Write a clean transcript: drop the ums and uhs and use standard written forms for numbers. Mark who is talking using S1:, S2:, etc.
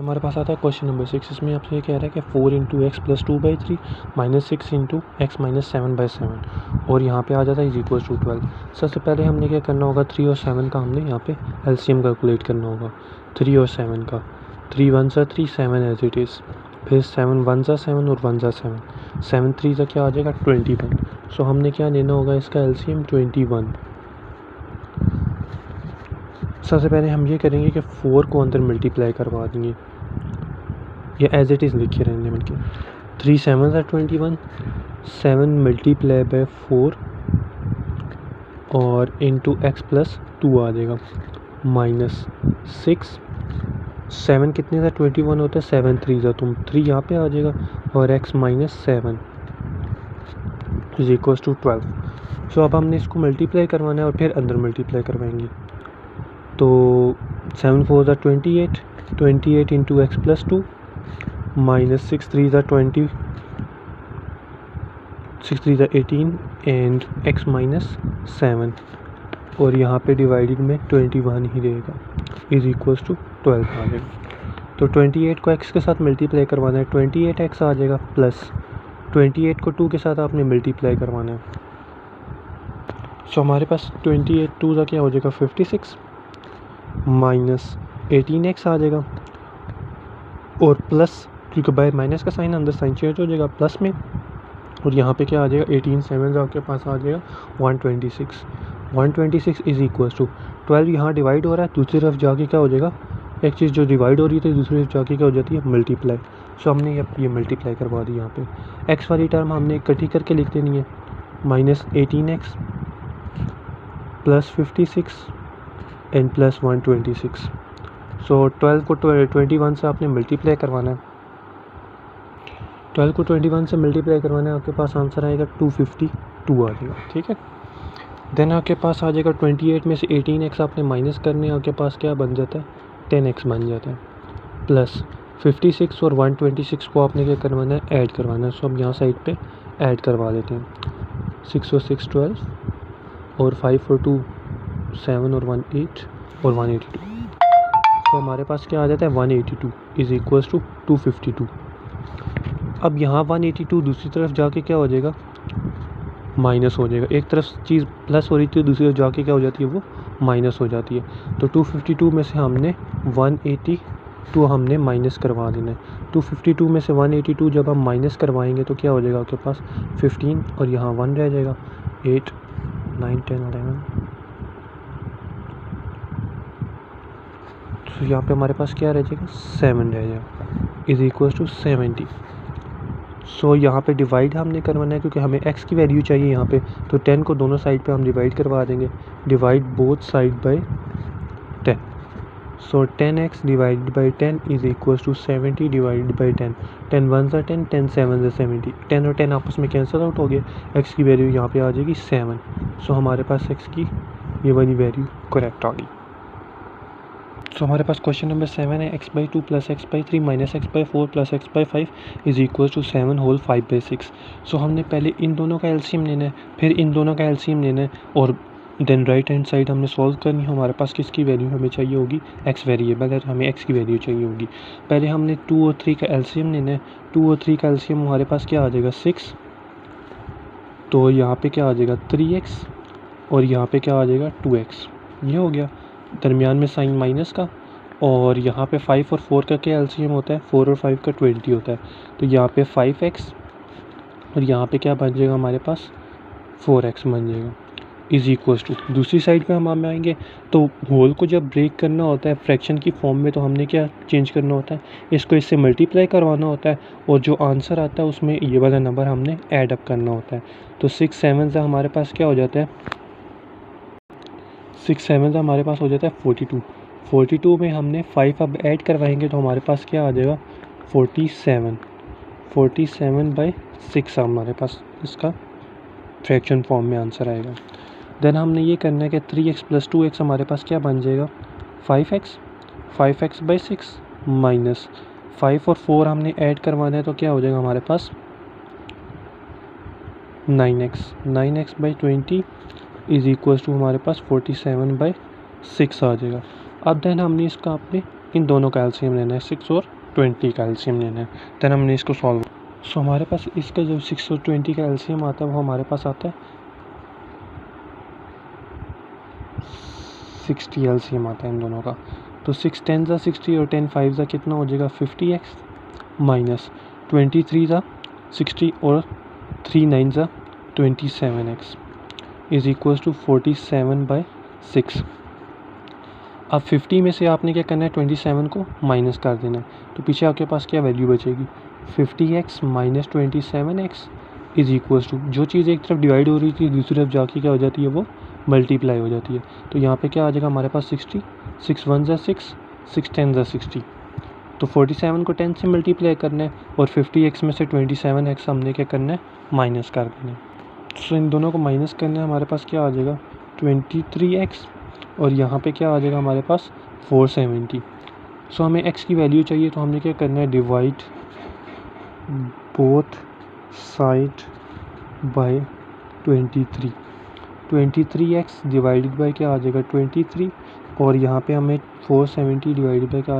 S1: हमारे पास आता है क्वेश्चन नंबर 6। इसमें आपसे ये कह रहा है कि 4 into x plus 2/3 minus 6 into x minus 7/7 और यहाँ पे आ जाता है इज इक्वल टू 12। सबसे पहले हमने क्या करना होगा, 3 और 7 का हमने यहाँ पे एलसीएम कैलकुलेट करना होगा। 3 और 7 का 3 1 सा 3 7 एज इट इज़, फिर 7 1 सा 7 और 1 सा 7 7 3 सा क्या आ जाएगा 21। सो हमने क्या लेना होगा इसका एलसीएम 21। सबसे पहले हम ये करेंगे कि 4 को अंदर मल्टीप्लाई करवा देंगे, ये एज इट इज़ लिखे रहने बन के 3 7 are 21, 7 मल्टीप्लाई बाय 4 और इंटू एक्स प्लस 2 आ जाएगा माइनस 6 7 कितने था 21 होता है 7 3 था, तुम 3 यहाँ पे आ जाएगा और x minus 7 is equal to 12। So अब हमने इसको मल्टीप्लाई करवाना है और फिर अंदर मल्टीप्लाई करवाएंगे। तो 7 4 ज़ा 28, 28 इंटू एक्स प्लस 2 माइनस 6 3 ज़ा 20, 6 3 ज़ा 18 एंड x माइनस 7 और यहाँ पे डिवाइडेड में 21 ही रहेगा इज इक्वल टू 12 आ जाएगा। तो 28 को x के साथ मल्टीप्लाई करवाना है, 28x आ जाएगा प्लस 28 को 2 के साथ आपने मल्टीप्लाई करवाना है। सो हमारे पास 28 2 का क्या हो जाएगा 56 माइनस 18x आ जाएगा और प्लस, क्योंकि बाय माइनस का साइन अंदर साइन चेंज हो जाएगा प्लस में, और यहाँ पे क्या आ जाएगा 18 7 आपके पास आ जाएगा 126 इज इक्वल टू 12। यहाँ डिवाइड हो रहा है, दूसरी तरफ जाके क्या हो जाएगा, एक चीज़ जो डिवाइड हो रही थी दूसरी तरफ जाके क्या हो जाती है मल्टीप्लाई। सो हमने ये मल्टीप्लाई करवा दी। यहाँ पे एक्स वाली टर्म हमने इकट्ठी करके लिख देनी है, minus 18x plus 56 and plus 126। सो 12 को 21 से आपने मल्टीप्लाई करवाना है, 12 को 21 से मल्टीप्लाई करवाना है, आपके पास आंसर आएगा 252 आ जाएगा। ठीक है, देन आपके पास आ जाएगा 28 में से 18x आपने माइनस करने, आपके पास क्या बन जाता है 10x बन जाता है, प्लस 56 और 126 को आपने क्या करवाना है ऐड करवाना है। सो हम यहाँ साइड पे ऐड करवा देते हैं, 6 और 6 12 और 5 और 2 7 और 1 8 और 182। तो हमारे पास क्या आ जाता है 182 इज इक्वल्स टू 252। अब यहाँ 182 दूसरी तरफ जाके क्या हो जाएगा माइनस हो जाएगा, एक तरफ चीज़ प्लस हो रही थी दूसरी तरफ जाके क्या हो जाती है वो माइनस हो जाती है। तो 252 में से हमने 182 हमने माइनस करवा देना है। 252 में से 182 जब हम माइनस करवाएंगे तो क्या हो जाएगा आपके पास 15 और यहाँ 1 रह जाएगा 8 9 10 11। तो यहाँ पे हमारे पास क्या रह जाएगा 7 रह जाएगा इज इक्वल टू 70। सो यहाँ पे डिवाइड हमने करवाना है क्योंकि हमें x की वैल्यू चाहिए यहाँ पे, तो 10 को दोनों साइड पे हम डिवाइड करवा देंगे, divide both side by 10। So 10x divide by 10 is equal to 70 divide by 10। 10 1 सा 10 10 7 सा 70, 10 और 10 आपस में कैंसिल आउट हो गए, x की वैल्यू यहाँ पे आ जाएगी 7। सो हमारे पास x की ये वाली वैल्यू करेक्ट आ गई। सो हमारे पास क्वेश्चन नंबर 7 है x/2 plus x/3 minus x/4 plus x/5 is equal to 7 whole 5/6। So हमने पहले इन दोनों का एलसीएम लेना है, फिर इन दोनों का एलसीएम लेना है और देन राइट हैंड साइड हमने सॉल्व करनी है। हमारे पास किसकी वैल्यू हमें चाहिए होगी x वेरिएबल है, हमें x की वैल्यू चाहिए होगी। पहले हमने 2 और 3 का एलसीएम लेना है, 2 और 3 का एलसीएम हमारे पास क्या आ जाएगा 6, तो यहाँ पे क्या आ जाएगा 3x और यहाँ पे क्या आ जाएगा 2x, ये हो गया दरमियान में साइन माइनस का। और यहाँ पे 5 और 4 का क्या एलसीएम होता है 4 और 5 का 20 होता है, तो यहाँ पे 5x और यहाँ पे क्या बन जाएगा हमारे पास 4x बन जाएगा इज इक्वल टू। दूसरी साइड पे हम आएंगे तो होल को जब ब्रेक करना होता है फ्रैक्शन की फॉर्म में, तो हमने क्या चेंज करना होता है, इसको इससे मल्टीप्लाई करवाना होता है और जो आंसर आता है उसमें ये वाला नंबर हमने ऐड अप करना होता है। तो 6 7 से हमारे पास क्या हो जाता है 6 7 से हमारे पास हो जाता है 42। 42 में हमने 5 अब ऐड करवाएंगे तो हमारे पास क्या आ जाएगा 47/6 हमारे पास इसका फ्रैक्शन फॉर्म में आंसर आएगा। देन हमने ये करना है कि 3x प्लस 2x हमारे पास क्या बन जाएगा 5x/6 माइनस 5 और 4 हमने ऐड करवाना है तो क्या हो जाएगा हमारे पास 9x/20 इज इक्वल टू हमारे पास 47/6 आ जाएगा। अब देन हमने इसका अपने इन दोनों का एलसीएम लेना है, 6 और 20 का एलसीएम लेना है। देन हमने इसको सॉल्व। सो हमारे पास इसका जो 6 और 20 का एलसीएम आता है वो हमारे पास आता है 60 एलसीएम आता है इन दोनों का। तो 6 10 ज़ा 60 और 10 5 ज़ा कितना हो जाएगा 50x माइनस 23 ज़ा 60 और 3 9 ज़ा 27x इज़ इक्वल टू 47/6। अब 50 में से आपने क्या करना है 27 को माइनस कर देना है, तो पीछे आपके पास क्या वैल्यू बचेगी 50x minus 27x is equal to, जो चीज़ एक तरफ डिवाइड हो रही थी दूसरी तरफ जाके क्या हो जाती है वो मल्टीप्लाई हो जाती है। तो यहाँ पे क्या आ जाएगा हमारे पास 60, 6 1 ज़ा 6, 6 10 ज़ा 60। तो 47 को 10 से मल्टीप्लाई करना है और 50x में से 27x हमने क्या करना है माइनस कर देना है। सो इन दोनों को माइनस करना है, हमारे पास क्या आ जाएगा 23x और यहाँ पे क्या आ जाएगा हमारे पास 470। सो हमें x की वैल्यू चाहिए, तो हमने क्या करना है divide both side bye 23। 23x divided by क्या आ जाएगा 23 और यहाँ पे हमें 470 डिवाइडेड बाय क्या